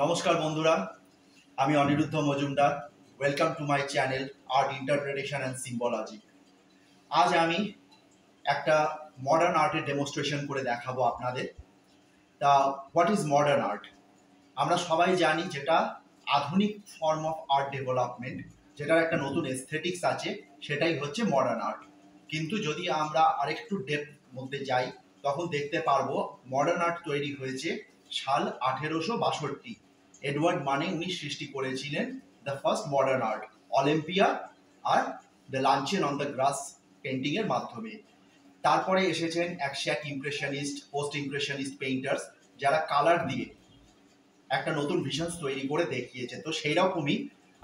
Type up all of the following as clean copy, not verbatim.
নমস্কার বন্ধুরা, আমি Aniruddha Majumdar. Welcome to my channel art interpretation and symbology. আজ আমি একটা মডার্ন আর্টের ডেমনস্ট্রেশন করে দেখাবো আপনাদের। তা হোয়াট ইজ মডার্ন আর্ট? আমরা সবাই জানি যেটা আধুনিক ফর্ম অফ আর্ট ডেভেলপমেন্ট, যেটার একটা নতুন এস্থেটিক্স আছে, সেটাই হচ্ছে মডার্ন আর্ট। কিন্তু যদি আমরা আরেকটু ডেপথ মধ্যে যাই তখন দেখতে পারবো মডার্ন আর্ট তৈরি হয়েছে সাল 1862। এডওয়ার্ড মানে উনি সৃষ্টি করেছিলেন the first modern art, Olympia আর the luncheon on the grass painting এর মাধ্যমে। তারপরে এসেছেন এক ইমপ্রেশনিস্ট, পোস্ট ইমপ্রেশনিস্ট পেইন্টার্স, যারা কালার দিয়ে একটা নতুন ভিশনস তৈরি করে দেখিয়েছে। তো সেই রকমই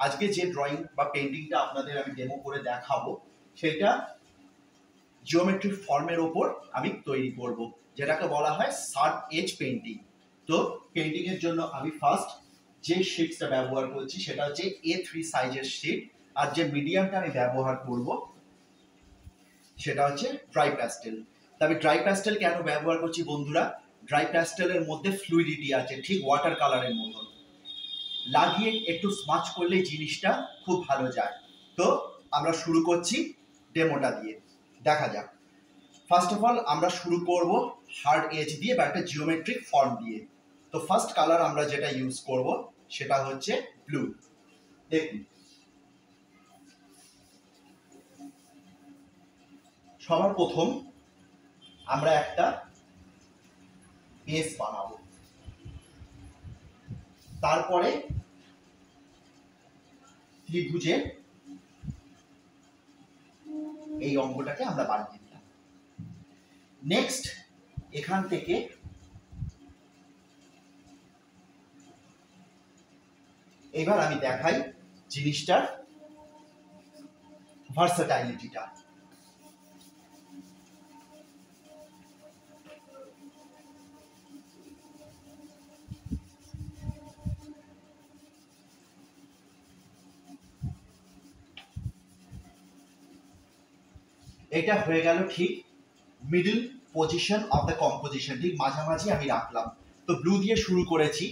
আজকে যে ড্রয়িং বা পেন্টিংটা আপনাদের আমি ডেমো করে দেখাবো, সেটা জিওমেট্রিক ফর্মের ওপর আমি তৈরি করব, যেটাকে বলা হয় শার্প এজ পেন্টিং। তো পেন্টিং এর জন্য আমি ফার্স্ট যে শিটসটা ব্যবহার করছি সেটা হচ্ছে A3 সাইজের শিট, আর যে মিডিয়ামটা আমি ব্যবহার করব সেটা হচ্ছে ড্রাই প্যাস্টেল। তবে ড্রাই প্যাস্টেল কেন ব্যবহার করছি বন্ধুরা? ড্রাই প্যাস্টেলের মধ্যে ফ্লুইডিটি আছে, ঠিক ওয়াটার কালারের মতন। লাগিয়ে একটু স্মাচ করলে জিনিসটা খুব ভালো যায়। তো আমরা শুরু করছি ডেমোটা দিয়ে, দেখা যাক। ফার্স্ট অফ অল আমরা শুরু করব হার্ড এজ দিয়ে বা একটা জিওমেট্রিক ফর্ম দিয়ে। তো ফার্স্ট কালার আমরা যেটা ইউজ করব সেটা হচ্ছে ব্লু। দেখুন, সবার প্রথম আমরা একটা বেস বানাবো, তারপরে ত্রিভুজের এই অঙ্কটাকে আমরা বানিয়ে দিলাম। নেক্সট এখান থেকে এবার আমি দেখাই জিনিসটার ভার্সাটাইলিটিটা। এটা হয়ে গেল ঠিক middle position of the composition, ঠিক মাঝামাঝি আমি রাখলাম। তো ব্লু দিয়ে শুরু করেছি,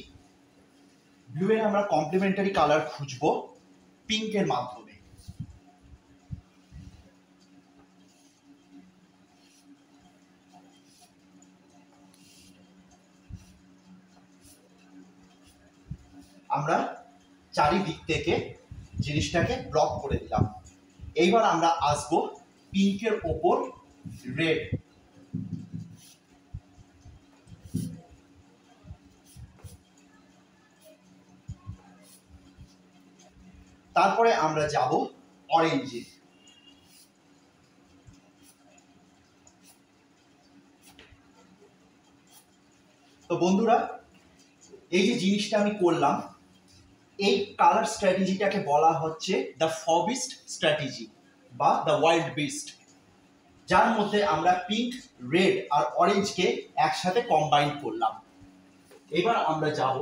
ব্লু এর আমরা কমপ্লিমেন্টারি কালার খুঁজবো পিঙ্কের মাধ্যমে। আমরা চারিদিক থেকে জিনিসটাকে ব্লক করে দিলাম। এইবার আমরা আসবো পিঙ্কের ওপর রেড। তারপরে আমরা যাব অরেঞ্জে। তো বন্ধুরা, এই যে জিনিসটা আমি করলাম, এই কালার স্ট্র্যাটেজিটাকে বলা হচ্ছে দ্য ফবিস্ট স্ট্র্যাটেজি বা দ্য ওয়াইল্ড বিস্ট, যার মধ্যে আমরা পিঙ্ক, রেড আর অরেঞ্জকে একসাথে কম্বাইন করলাম। এবার আমরা যাব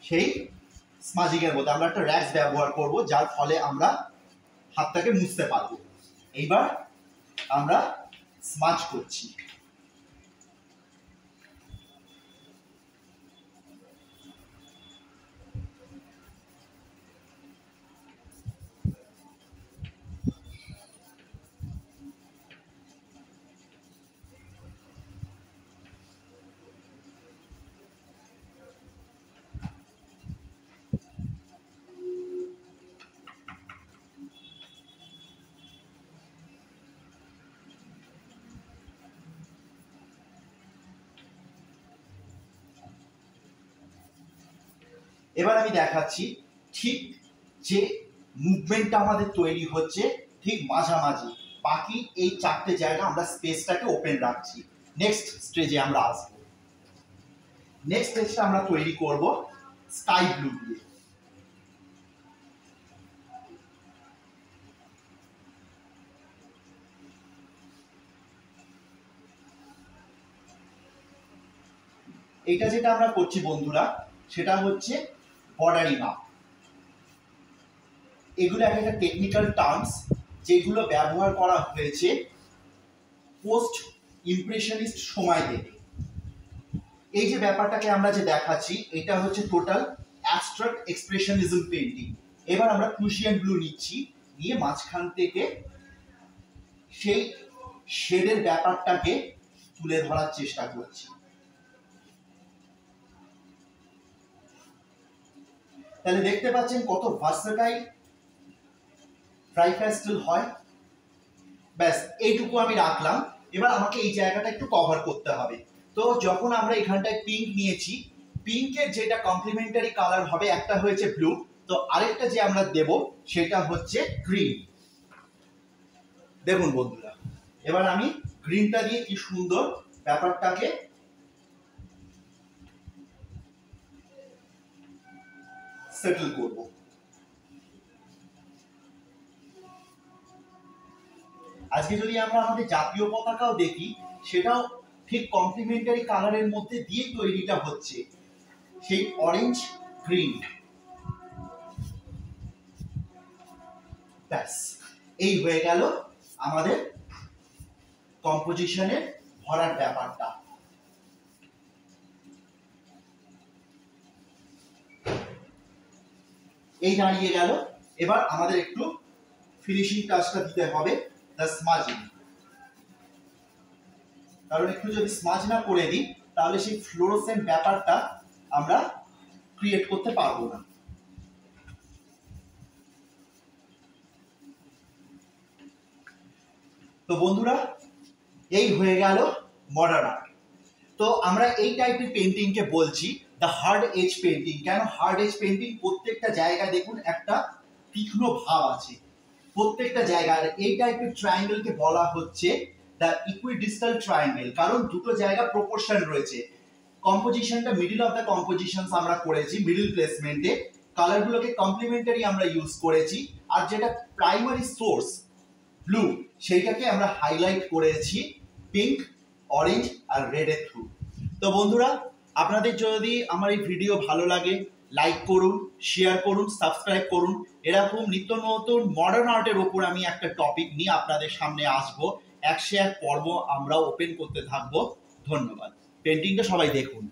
সেই স্মাজিং এর মধ্যে। আমরা একটা র্যাক্স ব্যবহার করব, যার ফলে আমরা হাতটাকে মুছতে পারবো। এইবার আমরা স্মাজ করছি। এবার আমি দেখাচ্ছি ঠিক যে মুভমেন্টটা আমাদের তৈরি হচ্ছে ঠিক মাঝামাঝি, বাকি এই চারটে জায়গা আমরা স্পেসটাকে ওপেন রাখছি। নেক্সট স্টেজে আমরা আসবো। নেক্সট স্টেজটা আমরা তৈরি করব স্কাই ব্লু দিয়ে। এটা যেটা আমরা করছি বন্ধুরা, সেটা হচ্ছে বর্ডারিং আপ। এগুলো একটা টেকনিক্যাল টার্মস যেগুলো ব্যবহার করা হয়েছে পোস্ট ইমপ্রেশনিস্ট সময় থেকে। এই যে ব্যাপারটাকে আমরা যে দেখাচ্ছি এটা হচ্ছে টোটাল অ্যাবস্ট্রাক্ট এক্সপ্রেশনিজম পেইন্টিং। এবার আমরা প্রুশিয়ান ব্লু নিচ্ছি, নিয়ে মাঝখান থেকে সেই শেডের ব্যাপারটাকে তুলে ধরার চেষ্টা করছি। তাহলে দেখতে পাচ্ছেন কত ভার্সেটাইল ড্রাই প্যাস্টেল হয়। ব্যাস এইটুকু আমি রাখলাম। এবার আমাকে এই জায়গাটা একটু কভার করতে হবে। তো যখন আমরা এখানটায় পিঙ্ক নিয়েছি, পিঙ্কের যেটা কমপ্লিমেন্টারি কালার হবে, একটা হয়েছে ব্লু, তো আরেকটা যে আমরা দেব সেটা হচ্ছে গ্রিন। দেখুন বন্ধুরা, এবার আমি গ্রিনটা দিয়ে কি সুন্দর ব্যাপারটাকে সেটেল করব। আজকে যদি আমরা আমাদের জাতীয় পতাকাও দেখি, সেটাও ঠিক কমপ্লিমেন্টারি কালারের মধ্যে দিয়ে তৈরিটা হচ্ছে, সেই অরেঞ্জ গ্রিন। ব্যাস এই হয়ে গেল আমাদের কম্পোজিশনের ভরার ব্যাপারটা। এই দাঁড়িয়ে গেল। এবার আমাদের একটু ফিনিশিং টাচটা দিতে হবে, দ্য স্মাজিং। কারণ একটু যদি স্মাজ না করে দিই তাহলে সেই ফ্লোরোসেন্ট ব্যাপারটা আমরা ক্রিয়েট করতে পারবো না। তো বন্ধুরা, এই হয়ে গেল মডার্ন আর্ট। তো আমরা এই টাইপের পেন্টিংকে বলছি দ্য হার্ড এজ পেন্টিং। কেন হার্ড এজ পেন্টিং? প্রত্যেকটা জায়গায় দেখুন একটা তীক্ষ্ণ ভাব আছে, প্রত্যেকটা জায়গায়। এই টাইপের ট্রায়াঙ্গেলকে বলা হচ্ছে দ্য ইকুইডিস্টাল ট্রায়াঙ্গেল, কারণ দুটো জায়গা প্রপোর্শন রয়েছে। কম্পোজিশনটা মিডল অফ দ্য কম্পোজিশনস আমরা করেছি, মিডল প্লেসমেন্টে কালারগুলোকে কমপ্লিমেন্টারি আমরা ইউজ করেছি, আর যেটা প্রাইমারি সোর্স ব্লু সেইটাকে আমরা হাইলাইট করেছি পিঙ্ক, অরেঞ্জ আর রেডের থ্রু। তো বন্ধুরা, আপনাদের যদি আমার এই ভিডিও ভালো লাগে লাইক করুন, শেয়ার করুন, সাবস্ক্রাইব করুন। এরকম নিত্য নতুন মডার্ন আর্টের ওপর আমি একটা টপিক নিয়ে আপনাদের সামনে আসবো। 101 পর্ব আমরা ওপেন করতে থাকবো। ধন্যবাদ। পেন্টিংটা সবাই দেখুন।